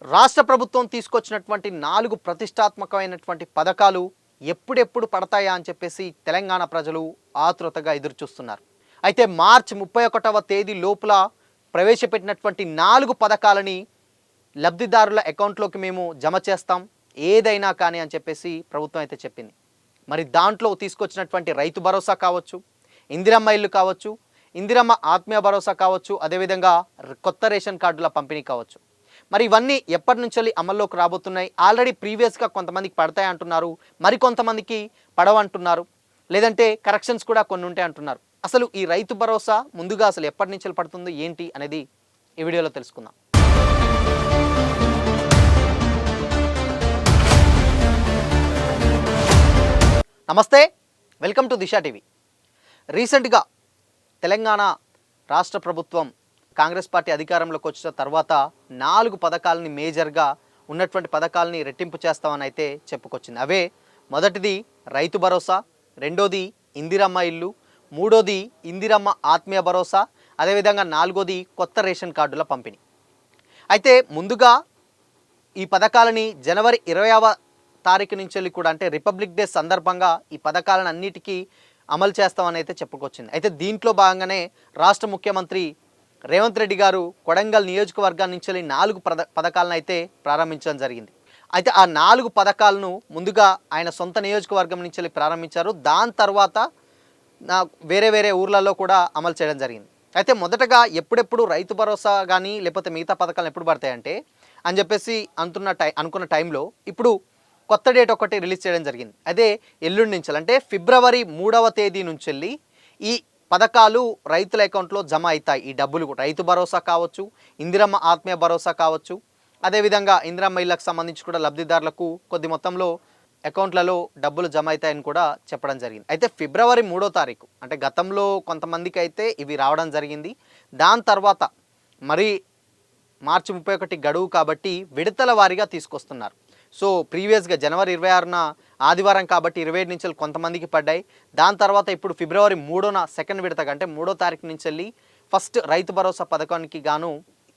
రాష్ట్ర ప్రభుత్వం తీసుకొచ్చినటువంటి 4 ప్రతిష్టాత్మకమైనటువంటి పథకాలు ఎప్పుడెప్పుడు పడతాయా అని చెప్పేసి తెలంగాణ ప్రజలు ఆతృతగా ఎదురుచూస్తున్నారు. అయితే మార్చి 31వ తేదీ లోపల ప్రవేశపెట్టినటువంటి 4 పథకాలని లబ్ధిదారుల అకౌంట్లోకి మేము జమ చేస్తాం ఏదైనా కానీ అని చెప్పేసి ప్రభుత్వం అయితే చెప్పింది. మరి దాంట్లో తీసుకొచ్చినటువంటి రైతు భరోసా కావచ్చు, ఇందిరమ్మ ఇల్లు కావచ్చు, ఇందిరమ్మ ఆత్మీయ భరోసా కావచ్చు, అదేవిధంగా కొత్త రేషన్ కార్డుల పంపిణీ కావచ్చు. మరి ఇవన్నీ ఎప్పటి నుంచి అమల్లోకి రాబోతున్నాయి? ఆల్రెడీ ప్రీవియస్గా కొంతమందికి పడతాయి అంటున్నారు, మరి కొంతమందికి పడవంటున్నారు, లేదంటే కరెక్షన్స్ కూడా కొన్ని ఉంటాయి అంటున్నారు. అసలు ఈ రైతు భరోసా ముందుగా అసలు ఎప్పటి నుంచి పడుతుంది ఏంటి అనేది ఈ వీడియోలో తెలుసుకుందాం. నమస్తే, వెల్కమ్ టు దిశా టీవీ. రీసెంట్గా తెలంగాణ రాష్ట్ర ప్రభుత్వం కాంగ్రెస్ పార్టీ అధికారంలోకి వచ్చిన తర్వాత 4 పథకాలని మేజర్గా ఉన్నటువంటి పథకాలని రెట్టింపు చేస్తామని అయితే చెప్పుకొచ్చింది. అవే మొదటిది రైతు భరోసా, రెండోది ఇందిరమ్మ ఇల్లు, మూడోది ఇందిరమ్మ ఆత్మీయ భరోసా, అదేవిధంగా నాలుగోది కొత్త రేషన్ కార్డుల పంపిణీ. అయితే ముందుగా ఈ పథకాలని జనవరి 20వ తారీఖు నుంచి కూడా అంటే రిపబ్లిక్ డే సందర్భంగా ఈ పథకాలను అన్నిటికీ అమలు చేస్తామని అయితే చెప్పుకొచ్చింది. అయితే దీంట్లో భాగంగానే రాష్ట్ర ముఖ్యమంత్రి రేవంత్ రెడ్డి గారు కొడంగల్ నియోజకవర్గం నుంచి 4 పథకాలను అయితే ప్రారంభించడం జరిగింది. అయితే ఆ 4 పథకాలను ముందుగా ఆయన సొంత నియోజకవర్గం నుంచి ప్రారంభించారు. దాని తర్వాత వేరే వేరే ఊర్లలో కూడా అమలు చేయడం జరిగింది. అయితే మొదటగా ఎప్పుడెప్పుడు రైతు భరోసా కానీ లేకపోతే మిగతా పథకాలు ఎప్పుడు పడతాయంటే అని చెప్పేసి అనుకున్న టైంలో ఇప్పుడు కొత్త డేట్ ఒకటి రిలీజ్ చేయడం జరిగింది. అదే ఎల్లుండి నుంచి అంటే ఫిబ్రవరి 3వ తేదీ నుంచి ఈ పథకాలు రైతుల అకౌంట్లో జమ అవుతాయి. ఈ డబ్బులు కూడా రైతు భరోసా కావచ్చు, ఇందిరమ్మ ఆత్మీయ భరోసా కావచ్చు, అదేవిధంగా ఇందిరమ్మ ఇళ్ళకు సంబంధించి కూడా లబ్ధిదారులకు కొద్ది మొత్తంలో అకౌంట్లలో డబ్బులు జమ అవుతాయని కూడా చెప్పడం జరిగింది. అయితే ఫిబ్రవరి 3వ తారీఖు అంటే గతంలో కొంతమందికి అయితే ఇవి రావడం జరిగింది. దాని తర్వాత మరి మార్చి 31 గడువు కాబట్టి విడతల వారీగా తీసుకొస్తున్నారు. సో ప్రీవియస్గా జనవరి 26న ఆదివారం కాబట్టి 27 నుంచి కొంతమందికి పడ్డాయి. దాని తర్వాత ఇప్పుడు ఫిబ్రవరి 3న సెకండ్ విడతగా అంటే 3వ తారీఖు నుంచి ఫస్ట్ రైతు భరోసా పథకానికి గాను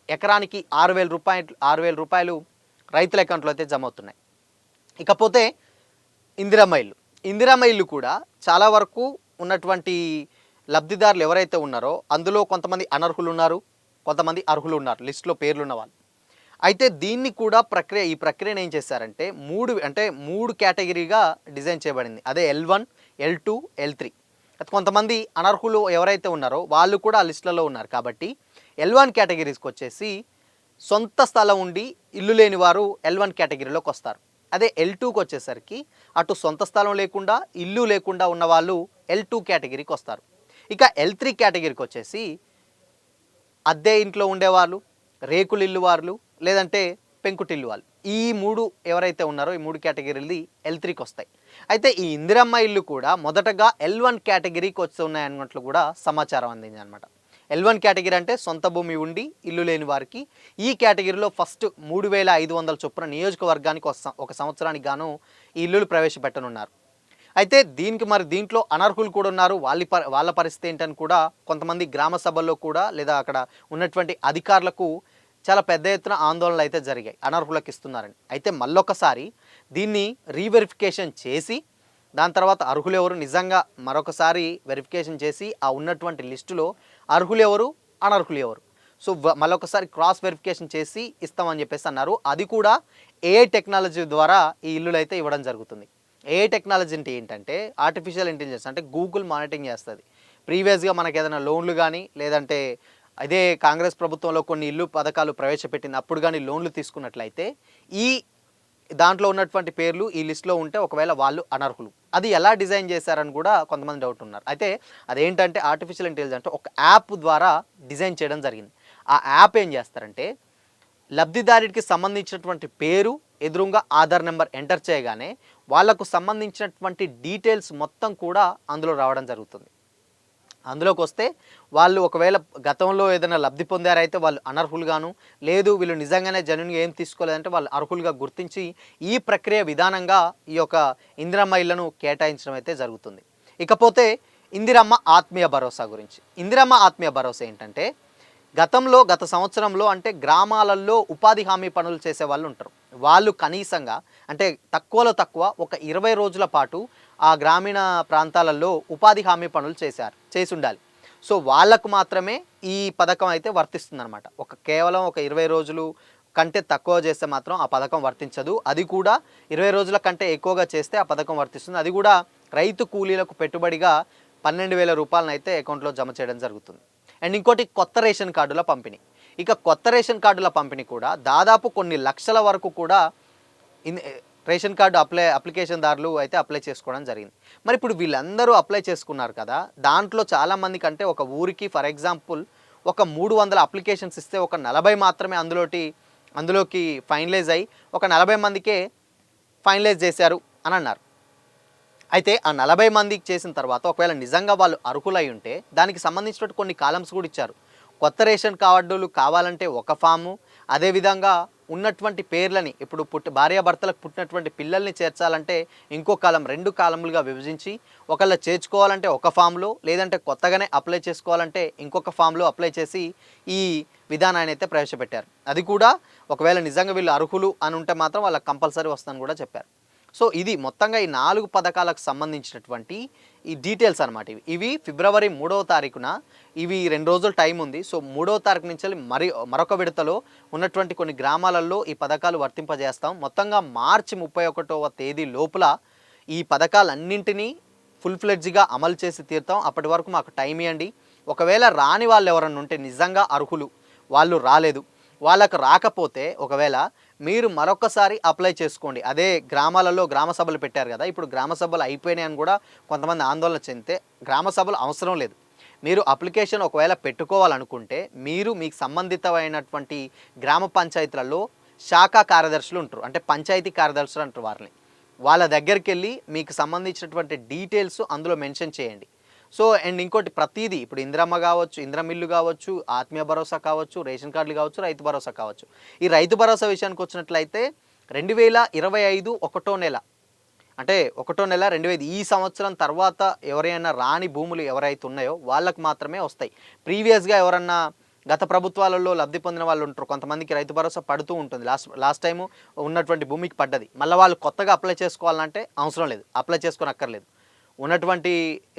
ఎకరానికి 6,000 రూపాయలు రైతుల అకౌంట్లో అయితే జమ అవుతున్నాయి. ఇకపోతే ఇందిరమ్మ ఇల్లు కూడా చాలా వరకు ఉన్నటువంటి లబ్ధిదారులు ఎవరైతే ఉన్నారో అందులో కొంతమంది అనర్హులు ఉన్నారు, కొంతమంది అర్హులు ఉన్నారు, లిస్టులో పేర్లు ఉన్న వాళ్ళు. అయితే దీన్ని కూడా ఈ ప్రక్రియను ఏం చేశారంటే మూడు కేటగిరీగా డిజైన్ చేయబడింది. అదే L1, L2, L3. కొంతమంది అనర్హులు ఎవరైతే ఉన్నారో వాళ్ళు కూడా ఆ లిస్టులలో ఉన్నారు. కాబట్టి L1 కేటగిరీస్కి వచ్చేసి సొంత స్థలం ఉండి ఇల్లు లేని వారు L1 కేటగిరీలోకి వస్తారు. అదే L2కి వచ్చేసరికి అటు సొంత స్థలం లేకుండా ఇల్లు లేకుండా ఉన్న వాళ్ళు L2 కేటగిరీకి వస్తారు. ఇక L3 కేటగిరీకి వచ్చేసి అద్దె ఇంట్లో ఉండేవాళ్ళు, రేకులు ఇల్లు వాళ్ళు, లేదంటే పెంకుటిల్లు వాళ్ళు, ఈ 3 ఎవరైతే ఉన్నారో ఈ 3 కేటగిరీలు L3కి వస్తాయి. అయితే ఈ ఇందిరమ్మ ఇల్లు కూడా మొదటగా L1 కేటగిరీకి వస్తున్నాయి అన్నట్లు కూడా సమాచారం అందింది అనమాట. L1 కేటగిరీ అంటే సొంత భూమి ఉండి ఇల్లు లేని వారికి. ఈ కేటగిరీలో ఫస్ట్ 3,500 చొప్పున నియోజకవర్గానికి ఒక సంవత్సరానికి గాను ఈ ఇల్లులు ప్రవేశపెట్టనున్నారు. అయితే దీంట్లో అనర్హులు కూడా ఉన్నారు. వాళ్ళ పరిస్థితి ఏంటని కూడా కొంతమంది గ్రామ సభల్లో కూడా లేదా అక్కడ ఉన్నటువంటి అధికారులకు చాలా పెద్ద ఎత్తున ఆందోళనలు అయితే జరిగాయి, అనర్హులకు ఇస్తున్నారని. అయితే మళ్ళొకసారి దీన్ని రీవెరిఫికేషన్ చేసి దాని తర్వాత అర్హులు ఎవరు నిజంగా మరొకసారి వెరిఫికేషన్ చేసి ఆ ఉన్నటువంటి లిస్టులో అర్హులు ఎవరు, అనర్హులు ఎవరు, సో మళ్ళొకసారి క్రాస్ వెరిఫికేషన్ చేసి ఇస్తామని చెప్పేసి అన్నారు. అది కూడా AI టెక్నాలజీ ద్వారా ఈ ఇల్లులు అయితే ఇవ్వడం జరుగుతుంది. AI టెక్నాలజీ అంటే ఏంటంటే ఆర్టిఫిషియల్ ఇంటెలిజెన్స్, అంటే గూగుల్ మానిటరింగ్ చేస్తుంది. ప్రీవియస్గా మనకి ఏదైనా లోన్లు కానీ లేదంటే అదే కాంగ్రెస్ ప్రభుత్వంలో కొన్ని ఇల్లు పథకాలు ప్రవేశపెట్టింది అప్పుడు కానీ లోన్లు తీసుకున్నట్లయితే ఈ దాంట్లో ఉన్నటువంటి పేర్లు ఈ లిస్టులో ఉంటే ఒకవేళ వాళ్ళు అనర్హులు. అది ఎలా డిజైన్ చేశారని కూడా కొంతమంది డౌట్ ఉన్నారు. అయితే అదేంటంటే ఆర్టిఫిషియల్ ఇంటెలిజెన్స్ అంటే ఒక యాప్ ద్వారా డిజైన్ చేయడం జరిగింది. ఆ యాప్ ఏం చేస్తారంటే లబ్ధిదారుడికి సంబంధించినటువంటి పేరు ఎదురుగా ఆధార్ నెంబర్ ఎంటర్ చేయగానే వాళ్లకు సంబంధించినటువంటి డీటెయిల్స్ మొత్తం కూడా అందులో రావడం జరుగుతుంది. అందులోకి వస్తే వాళ్ళు ఒకవేళ గతంలో ఏదైనా లబ్ధి పొందారైతే వాళ్ళు అనర్హులుగాను, లేదు వీళ్ళు నిజంగానే జెన్యూన్గా ఏం తీసుకోలేదంటే వాళ్ళు అర్హులుగా గుర్తించి ఈ ప్రక్రియ విధానంగా ఈ యొక్క ఇందిరమ్మ ఇళ్లను కేటాయించడం అయితే జరుగుతుంది. ఇకపోతే ఇందిరమ్మ ఆత్మీయ భరోసా గురించి. ఇందిరమ్మ ఆత్మీయ భరోసా ఏంటంటే గత సంవత్సరంలో అంటే గ్రామాలలో ఉపాధి హామీ పనులు చేసే వాళ్ళు ఉంటారు. వాళ్ళు కనీసంగా అంటే తక్కువలో తక్కువ ఒక 20 రోజుల పాటు ఆ గ్రామీణ ప్రాంతాలలో ఉపాధి హామీ పనులు చేసుండాలి. సో వాళ్ళకు మాత్రమే ఈ పథకం అయితే వర్తిస్తుందనమాట. కేవలం ఒక 20 రోజులు కంటే తక్కువ చేస్తే మాత్రం ఆ పథకం వర్తించదు. అది కూడా 20 రోజుల కంటే ఎక్కువగా చేస్తే ఆ పథకం వర్తిస్తుంది. అది కూడా రైతు కూలీలకు పెట్టుబడిగా 12,000 రూపాయలనైతే అకౌంట్లో జమ చేయడం జరుగుతుంది. అండ్ ఇంకోటి కొత్త రేషన్ కార్డుల పంపిణీ. ఇక కొత్త రేషన్ కార్డుల పంపిణీ కూడా దాదాపు కొన్ని లక్షల వరకు కూడా రేషన్ కార్డు అప్లికేషన్దారులు అయితే అప్లై చేసుకోవడం జరిగింది. మరి ఇప్పుడు వీళ్ళందరూ అప్లై చేసుకున్నారు కదా, దాంట్లో చాలామంది కంటే ఒక ఊరికి ఫర్ ఎగ్జాంపుల్ ఒక 300 అప్లికేషన్స్ ఇస్తే ఒక 40 మాత్రమే అందులోకి ఫైనలైజ్ అయ్యి ఒక 40 మందికే ఫైనలైజ్ చేశారు అని అన్నారు. అయితే ఆ 40 మందికి చేసిన తర్వాత ఒకవేళ నిజంగా వాళ్ళు అర్హులై ఉంటే దానికి సంబంధించినట్టు కొన్ని కాలమ్స్ కూడా ఇచ్చారు. కొత్త రేషన్ కార్డులు కావాలంటే ఒక ఫాము, అదేవిధంగా ఉన్నటువంటి పేర్లని ఇప్పుడు భార్యాభర్తలకు పుట్టినటువంటి పిల్లల్ని చేర్చాలంటే ఇంకో కాలం, 2 కాలములుగా విభజించి ఒకళ్ళ చేర్చుకోవాలంటే ఒక ఫామ్లో, లేదంటే కొత్తగానే అప్లై చేసుకోవాలంటే ఇంకొక ఫామ్లో అప్లై చేసి ఈ విధానాన్ని అయితే ప్రవేశపెట్టారు. అది కూడా ఒకవేళ నిజంగా వీళ్ళు అర్హులు అని ఉంటే మాత్రం వాళ్ళకి కంపల్సరీ వస్తుందని కూడా చెప్పారు. సో ఇది మొత్తంగా ఈ 4 పథకాలకు సంబంధించినటువంటి ఈ డీటెయిల్స్ అనమాట. ఇవి ఫిబ్రవరి 3వ తారీఖున ఇవి 2 రోజులు టైం ఉంది. సో 3వ తారీఖు నుంచి మరొక విడతలో ఉన్నటువంటి కొన్ని గ్రామాలలో ఈ పథకాలు వర్తింపజేస్తాం. మొత్తంగా మార్చి 31వ తేదీ లోపల ఈ పథకాలన్నింటినీ ఫుల్ ఫ్లెడ్జ్గా అమలు చేసి తీరుతాం. అప్పటి వరకు మాకు టైం ఇవ్వండి. ఒకవేళ రాని వాళ్ళు ఎవరన్నా ఉంటే నిజంగా అర్హులు, వాళ్ళు రాలేదు, వాళ్ళకు రాకపోతే ఒకవేళ మీరు మరొకసారి అప్లై చేసుకోండి. అదే గ్రామాలలో గ్రామ సభలు పెట్టారు కదా, ఇప్పుడు గ్రామ సభలు అయిపోయినాయి అని కూడా కొంతమంది ఆందోళన చెందితే గ్రామ సభలు అవసరం లేదు. మీరు అప్లికేషన్ ఒకవేళ పెట్టుకోవాలనుకుంటే మీకు సంబంధితమైనటువంటి గ్రామ పంచాయతీలలో శాఖా కార్యదర్శులు ఉంటారు, అంటే పంచాయతీ కార్యదర్శులు అంటారు వారిని. వాళ్ళ దగ్గరికి వెళ్ళి మీకు సంబంధించినటువంటి డీటెయిల్స్ అందులో మెన్షన్ చేయండి. సో అండ్ ఇంకోటి ప్రతిదీ ఇప్పుడు ఇందిరమ్మ కావచ్చు, ఇందిరమిల్లు కావచ్చు, ఆత్మీయ భరోసా కావచ్చు, రేషన్ కార్డులు కావచ్చు, రైతు భరోసా కావచ్చు. ఈ రైతు భరోసా విషయానికి వచ్చినట్లయితే 2025 ఒకటో నెల, అంటే 2020 ఈ సంవత్సరం తర్వాత ఎవరైనా రాని భూములు ఎవరైతే ఉన్నాయో వాళ్ళకు మాత్రమే వస్తాయి. ప్రీవియస్గా ఎవరన్నా గత ప్రభుత్వాలలో లబ్ధి పొందిన వాళ్ళు ఉంటారు, కొంతమందికి రైతు భరోసా పడుతూ ఉంటుంది. లాస్ట్ టైము ఉన్నటువంటి భూమికి పడ్డది. మళ్ళీ వాళ్ళు కొత్తగా అప్లై చేసుకోవాలంటే అవసరం లేదు, అప్లై చేసుకోనక్కర్లేదు. ఉన్నటువంటి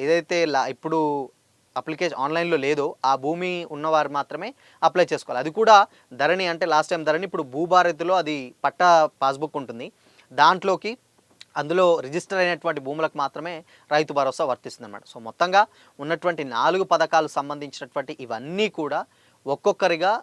ఏదైతే ఇప్పుడు అప్లికేషన్ ఆన్లైన్లో లేదో ఆ భూమి ఉన్నవారు మాత్రమే అప్లై చేసుకోవాలి. అది కూడా ధరణి, అంటే లాస్ట్ టైం ధరణి, ఇప్పుడు భూభారతిలో అది పట్టా పాస్బుక్ ఉంటుంది, దాంట్లోకి అందులో రిజిస్టర్ అయినటువంటి భూములకు మాత్రమే రైతు భరోసా వర్తిస్తుంది అన్నమాట. సో మొత్తంగా ఉన్నటువంటి 4 పథకాలు సంబంధించినటువంటి ఇవన్నీ కూడా ఒక్కొక్కరిగా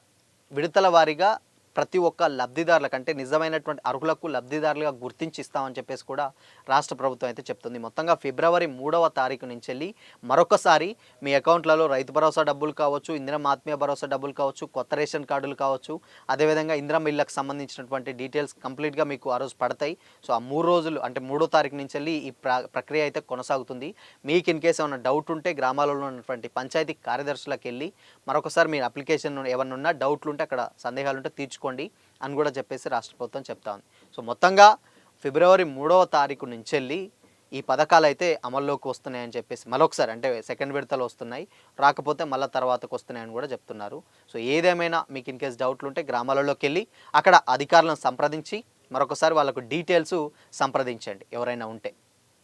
విడతల వారీగా ప్రతి ఒక్క లబ్ధిదారులకు, అంటే నిజమైనటువంటి అర్హులకు లబ్ధిదారులుగా గుర్తించి ఇస్తామని చెప్పేసి కూడా రాష్ట్ర ప్రభుత్వం అయితే చెప్తుంది. మొత్తంగా ఫిబ్రవరి 3వ తారీఖు నుంచి వెళ్ళి మరొకసారి మీ అకౌంట్లలో రైతు భరోసా డబ్బులు కావచ్చు, ఇందిరమ్మ ఆత్మీయ భరోసా డబ్బులు కావచ్చు, కొత్త రేషన్ కార్డులు కావచ్చు, అదేవిధంగా ఇందిరమ్మ ఇళ్ళకు సంబంధించినటువంటి డీటెయిల్స్ కంప్లీట్గా మీకు ఆ రోజు పడతాయి. సో ఆ 3 రోజులు అంటే 3వ తారీఖు నుంచి వెళ్ళి ఈ ప్రక్రియ అయితే కొనసాగుతుంది. మీకు ఇన్ కేసు ఏమైనా డౌట్ ఉంటే గ్రామాలలో ఉన్నటువంటి పంచాయతీ కార్యదర్శులకు వెళ్ళి మరొకసారి మీ అప్లికేషన్ ఏమన్నా ఉన్నా డౌట్లు ఉంటే, అక్కడ సందేహాలు ఉంటే తీర్చుకోండి అని కూడా చెప్పేసి రాష్ట్ర ప్రభుత్వం చెప్తా ఉంది. సో మొత్తంగా ఫిబ్రవరి 3వ తారీఖు నుంచి వెళ్ళి ఈ పథకాలు అయితే అమల్లోకి వస్తున్నాయని చెప్పేసి మరొకసారి, అంటే సెకండ్ విడతలు వస్తున్నాయి, రాకపోతే మళ్ళీ తర్వాతకు వస్తున్నాయని కూడా చెప్తున్నారు. సో ఏదేమైనా మీకు ఇన్ కేసు డౌట్లు ఉంటే గ్రామాలలోకి వెళ్ళి అక్కడ అధికారులను సంప్రదించి మరొకసారి వాళ్ళకు డీటెయిల్స్ సంప్రదించండి ఎవరైనా ఉంటే.